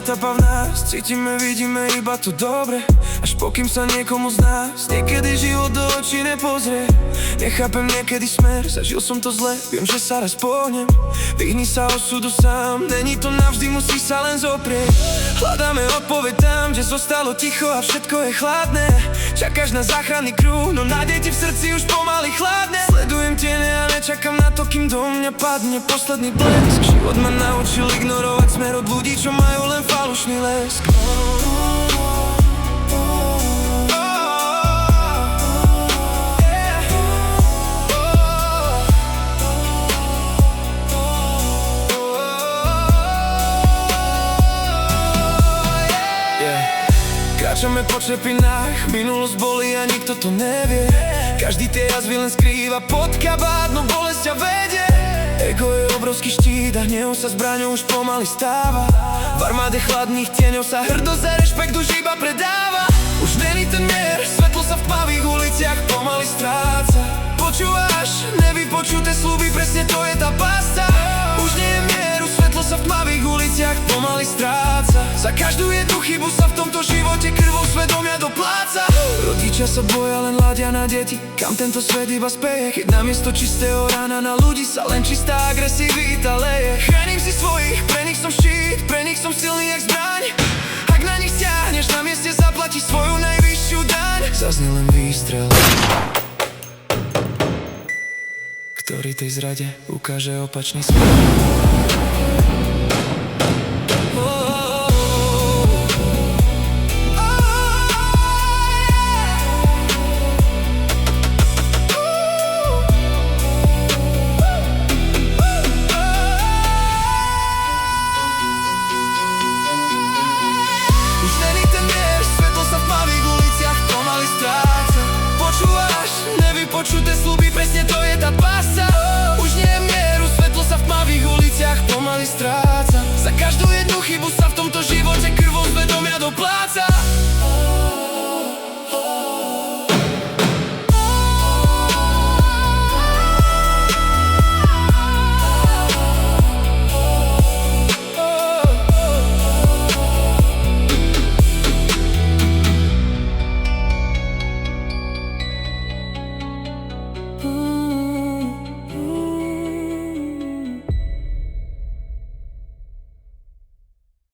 etapa v nás. Cítime, vidíme iba to dobre, až pokým sa niekomu z nás niekedy život do očí nepozrie. Nechápem niekedy smer, zažil som to zle, viem, že sa raz pohnem. Vyhni sa osudu sám, není to navždy, musí sa len zoprieť. Hľadáme odpoveď tam, kde zostalo ticho a všetko je chladné. Čakáš na záchranný kruh, no nádej ti v srdci už pomaly chladne. Sledujem tiene a nečakám na to, kým do mňa padne posledný blesk. Život ma naučil ignorovať smer od ľudí, čo majú len falošný lesk. Kráčame po čepinách, minulosť bolí a nikto to nevie. Každý tie jazvy len skrýva pod kabát, no bolesť ťa vedie. Ego je obrovský štít a hnev sa zbraňou už pomaly stáva. V armáde chladných tieňov sa hrdosť a rešpekt už iba predáva. Už není ten mier, svetlo sa v tmavých uliciach pomaly stráca. Počúvaš nevypočuté sľuby, presne to je tá pasta. Už nie je mieru, svetlo sa v tmavých uliciach pomaly stráca. Za každú jednu chybu sa v tomto živote krvou svedomia dopláca. Rodičia sa boja, len ladia na deti, kam tento svet iba speje. Keď namiesto čistého rána na ľudí sa len čistá agresivita leje. Chránim si svojich, pre nich som štít, pre nich som silný jak zbraň. Ak na nich stiahneš, na mieste zaplatíš svoju najvyššiu daň. Zaznie len výstrel, ktorý tej zrade ukáže opačný smer. Počuté sľuby, presne to je tá pasa. Už nie je mieru, svetlo sa v tmavých uliciach pomaly stráca. Za každú jednu chybu sa v tomto živote krvou svedomia dopláca.